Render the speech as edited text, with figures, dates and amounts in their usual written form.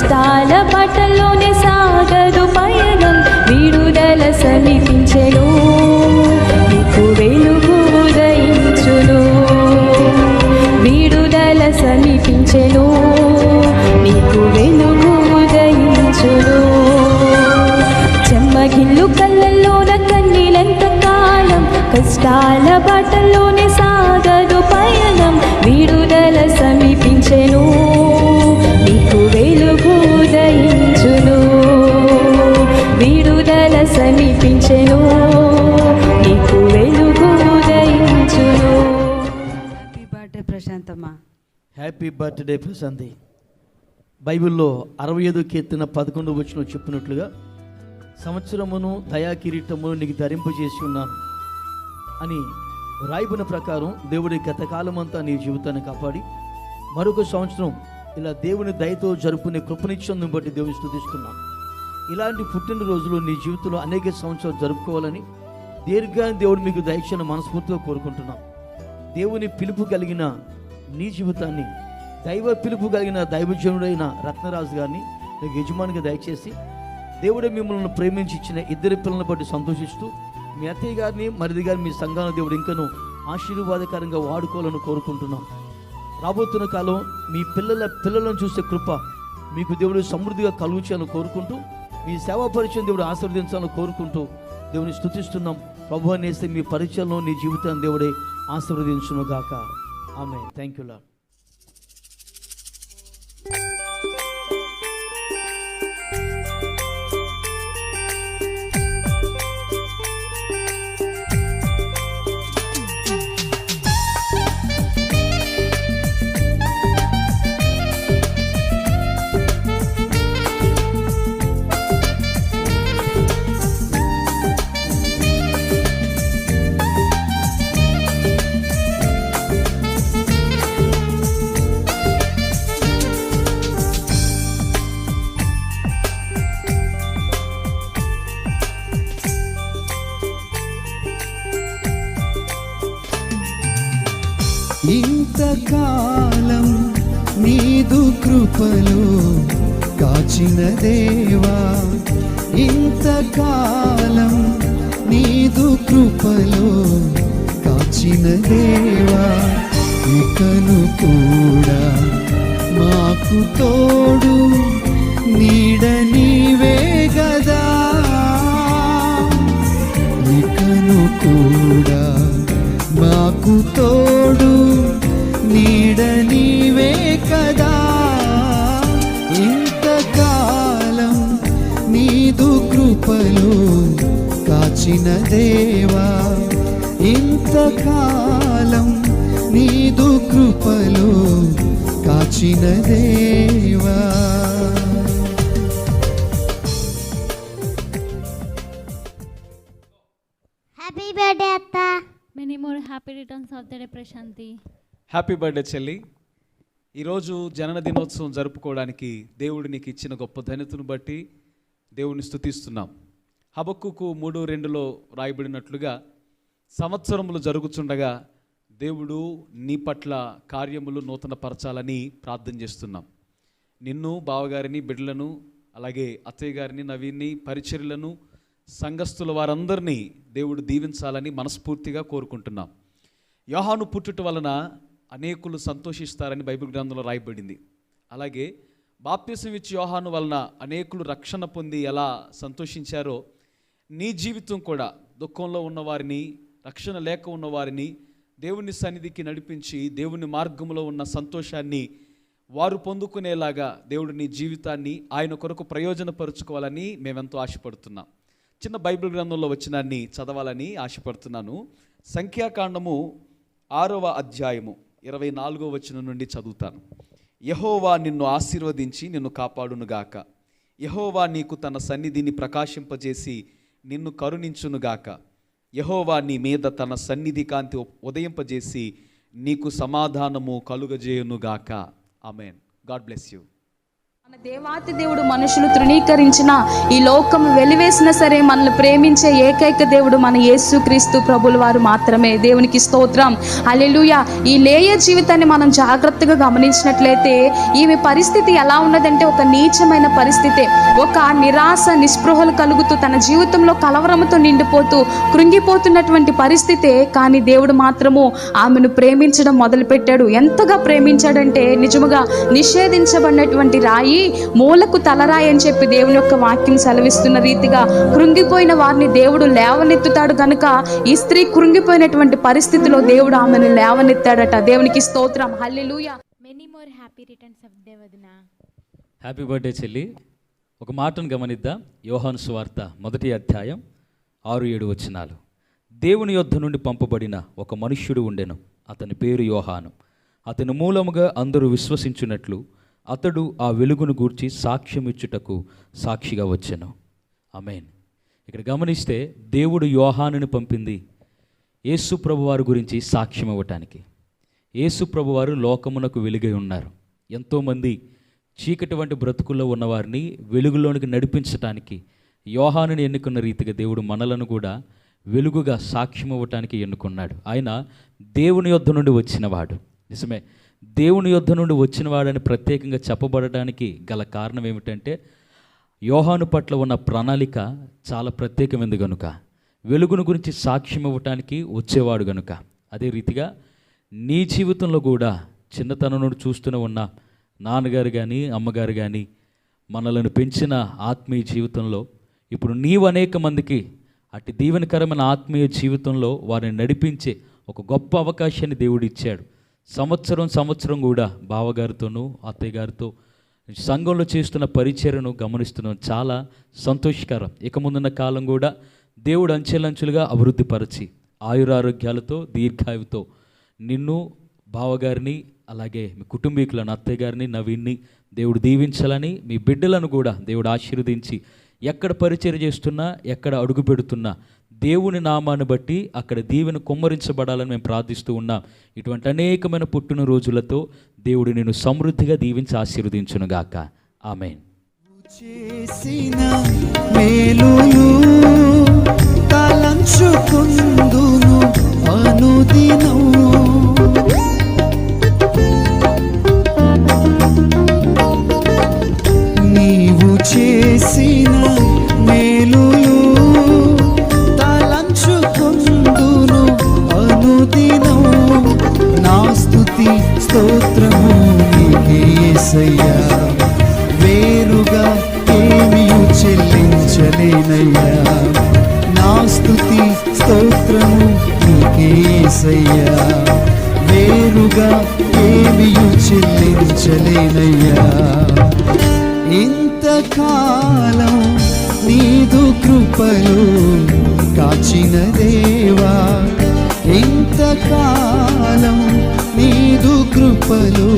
కష్టాల బాటలోనే సాగదు పయనం, విడుదల సమీపించెను, నీకు వెలుగు ఉదయించును. విడుదల సమీపించెను, నీకు వెలుగు ఉదయించును. చెమ్మగిల్లు కళ్ళల్లోన కన్నీలంత కాలం, కష్టాల బాటలోనే సాగదు పయనం, విడుదల సమీపించెను, నీకు వెలుగు ఉదయించును. విడుదల సమీపించెను, నీకు వెలుగు ఉదయించును. హ్యాపీ బర్త్డే ప్రశాంతమ్మ. Happy birthday Prashanti. బైబిల్లో 65 కీర్తన 11 వచనం చెప్పినట్లుగా సంవత్సరమును దయా కిరీటమును నీకు ధరింపజేసి ఉన్నాను అని రాయబడిన ప్రకారం దేవుడి గతకాలమంతా నీ జీవితాన్ని కాపాడి మరొక సంవత్సరం ఇలా దేవుని దయతో జరుపుకునే కృపనిత్యం బట్టి దేవుని స్తుతిస్తున్నాం. ఇలాంటి పుట్టినరోజులు నీ జీవితంలో అనేక సంవత్సరాలు జరుపుకోవాలని దీర్ఘాన్ని దేవుడు మీకు దయచేయని మనస్ఫూర్తిగా కోరుకుంటున్నాం. దేవుని పిలుపు కలిగిన నీ జీవితాన్ని, దైవ పిలుపు కలిగిన దైవజనుడైన రత్నరాజు గారిని మీకు యజమానిగా దయచేసి దేవుడే మిమ్మల్ని ప్రేమించి ఇచ్చిన 2 పిల్లలను బట్టి సంతోషిస్తూ మీ అత్తయ్య గారిని మరిది గారిని మీ సంఘాన్ని దేవుడు ఇంకనూ ఆశీర్వాదకరంగా వాడుకోవాలని కోరుకుంటున్నాం. రాబోతున్న కాలం మీ పిల్లలను చూసే కృప మీకు దేవుడు సమృద్ధిగా కలుగు చేయాలని కోరుకుంటూ మీ సేవా పరిచయం దేవుడు ఆశీర్వదించాలని కోరుకుంటూ దేవుని స్తుతిస్తున్నాం. ప్రభువు అనేసి మీ పరిచయంలో నీ జీవితాన్ని దేవుడే ఆశీర్వదించును గాక. ఆమేన్. Thank you Lord. ఇంతకాలం నీదు కృపలో కాచిన దేవా, ఇంతకాలం నీదు కృపలో కాచిన దేవా, ఇకను కూడా మాకు తోడు నీడ నీవే గదా, ఇకను కూడా మాకు తోడు నీడ నీవే కదా. ఇంతకాలం నీదు కృపలో కాచిన దేవా, ఇంతకాలం నీదు కృపలో కాచిన దేవా. హ్యాపీ బర్త్డే అత్త. Many more happy returns of the day Prashanthi. Happy birthday చెల్లి. ఈరోజు జనన దినోత్సవం జరుపుకోవడానికి దేవుడు నీకు ఇచ్చిన గొప్ప ధన్యతను బట్టి దేవుని స్తుతిస్తున్నాం. హబక్కుకు 3:2లో రాయబడినట్లుగా సంవత్సరములు జరుగుచుండగా దేవుడు నీ పట్ల కార్యములు నూతన పరచాలని ప్రార్థన చేస్తున్నాం. నిన్ను, బావగారిని, బిడ్డలను, అలాగే అత్తయ్య గారిని, నవీన్ని, పరిచర్యలను, సంఘస్థుల వారందరినీ దేవుడు దీవించాలని మనస్ఫూర్తిగా కోరుకుంటున్నాం. యోహాను పుట్టుట వలన అనేకులు సంతోషిస్తారని బైబిల్ గ్రంథంలో రాయబడింది. అలాగే బాప్తిసం ఇచ్చి యోహాను వలన అనేకులు రక్షణ పొంది ఎలా సంతోషించారో నీ జీవితం కూడా దుఃఖంలో ఉన్నవారిని, రక్షణ లేక ఉన్నవారిని దేవుని సన్నిధికి నడిపించి దేవుని మార్గంలో ఉన్న సంతోషాన్ని వారు పొందుకునేలాగా దేవుడు నీ జీవితాన్ని ఆయన కొరకు ప్రయోజనపరుచుకోవాలని మేమెంతో ఆశపడుతున్నాం. చిన్న బైబిల్ గ్రంథంలో వచ్చినాన్ని చదవాలని ఆశపడుతున్నాను. సంఖ్యాకాండము 6వ అధ్యాయము 24వ వచనం నుండి చదువుతాను. యెహోవా నిన్ను ఆశీర్వదించి నిన్ను కాపాడునుగాక. యెహోవా నీకు తన సన్నిధిని ప్రకాశింపజేసి నిన్ను కరుణించునుగాక. యెహోవా నీ మీద తన సన్నిధి కాంతి ఉదయింపజేసి నీకు సమాధానము కలుగజేయునుగాక. ఆమేన్. God bless you. మన దేవాతి దేవుడు మనుషులు తృణీకరించిన ఈ లోకం వెలివేసినా సరే మనల్ని ప్రేమించే ఏకైక దేవుడు మన యేసుక్రీస్తు ప్రభుల వారు మాత్రమే. దేవునికి స్తోత్రం, హల్లెలూయా. ఈ లేయ జీవితాన్ని మనం జాగ్రత్తగా గమనించినట్లయితే ఈమె పరిస్థితి ఎలా ఉన్నదంటే ఒక నీచమైన పరిస్థితి. ఒక నిరాశ నిస్పృహలు కలుగుతూ తన జీవితంలో కలవరంతో నిండిపోతూ కృంగిపోతున్నటువంటి పరిస్థితే. కానీ దేవుడు మాత్రము ఆమెను ప్రేమించడం మొదలుపెట్టాడు. ఎంతగా ప్రేమించాడంటే నిజముగా నిషేధించబడినటువంటి రాయి మూలకు తలరాయి అని చెప్పి దేవుని యొక్క వాక్యం సెలవిస్తున్న రీతిగా కృంగిపోయిన వారిని దేవుడు లేవనెత్తుతాడు కనుక ఈ స్త్రీ కృంగిపోయినటువంటి పరిస్థితిలో దేవుడు ఆమెను లేవనెత్తాడట. దేవునికి స్తోత్రం, hallelujah. Many more happy returns of day వదిన. హ్యాపీ బర్త్డే చెల్లి. ఒక మాటను గమనిద్దాం. యోహాను సువార్త 1వ అధ్యాయం 6-7 వచనాలు. దేవుని యొద్ద నుండి పంపబడిన ఒక మనుష్యుడు ఉండెను, అతని పేరు యోహాను. అతని మూలముగా అందరూ విశ్వసించున్నట్లు అతడు ఆ వెలుగును గూర్చి సాక్ష్యం ఇచ్చుటకు సాక్షిగా వచ్చెను. ఆమేన్. ఇక్కడ గమనిస్తే దేవుడు యోహానుని పంపింది యేసు ప్రభువారి గురించి సాక్ష్యం ఇవ్వటానికి. యేసు ప్రభువారు లోకమునకు వెలుగై ఉన్నారు. ఎంతోమంది చీకటి వంటి బ్రతుకుల్లో ఉన్నవారిని వెలుగులోనికి నడిపించటానికి యోహానుని ఎన్నుకున్న రీతిగా దేవుడు మనలను కూడా వెలుగుగా సాక్ష్యం ఇవ్వటానికి ఎన్నుకున్నాడు. ఆయన దేవుని యొద్ద నుండి వచ్చినవాడు. నిజమే, దేవుని యొద్ద నుండి వచ్చినవాడని ప్రత్యేకంగా చెప్పబడడానికి గల కారణం ఏమిటంటే యోహాను పట్ల ఉన్న ప్రణాళిక చాలా ప్రత్యేకమైనది కనుక, వెలుగును గురించి సాక్ష్యం ఇవ్వటానికి వచ్చేవాడు కనుక. అదే రీతిగా నీ జీవితంలో కూడా చిన్నతనం నుండి చూస్తూనే ఉన్న నాన్నగారు కానీ అమ్మగారు కానీ మనలను పెంచిన ఆత్మీయ జీవితంలో ఇప్పుడు నీవు అనేక మందికి అటు దీవెనకరమైన ఆత్మీయ జీవితంలో వారిని నడిపించే ఒక గొప్ప అవకాశాన్ని దేవుడు ఇచ్చాడు. సంవత్సరం కూడా బావగారితోనూ అత్తయ్య గారితో సంఘంలో చేస్తున్న పరిచర్యను గమనిస్తున్నాం. చాలా సంతోషకరం. ఇక ముందున్న కాలం కూడా దేవుడు అంచెలంచెలుగా అభివృద్ధిపరిచి ఆయురారోగ్యాలతో దీర్ఘాయువుతో నిన్ను బావగారిని అలాగే మీ కుటుంబీకులను అత్తయ్య గారిని నవీన్ని దేవుడు దీవించాలని, మీ బిడ్డలను కూడా దేవుడు ఆశీర్వదించి ఎక్కడ పరిచర్య చేస్తున్నా ఎక్కడ అడుగు పెడుతున్నా దేవుని నామాన్ని బట్టి అక్కడ దీవెన కుమ్మరించబడాలని మేము ప్రార్థిస్తూ ఉన్నాం. ఇటువంటి అనేకమైన పుట్టినరోజులతో దేవుడు నిన్ను సమృద్ధిగా దీవించి ఆశీర్వదించునుగాక. ఆమేన్. చేసిన మేలులు తలంచుకుందును అనుదినం, నీవు చేసిన మేలులు తలంచుకుందును అనుదినం. నా స్తుతి స్తోత్రము నీకే యేసయ్యా, వేరుగా ఏమియు చెల్లించలేనయ్యా. నా స్తుతి స్తోత్రము నీకే యేసయ్యా, వేరుగా ఏమియు చెల్లించలేనయ్యా. ఇంతకాలం నీదు కృపలు కాచిన దేవా, ఇంతకాలం నీదు కృపలు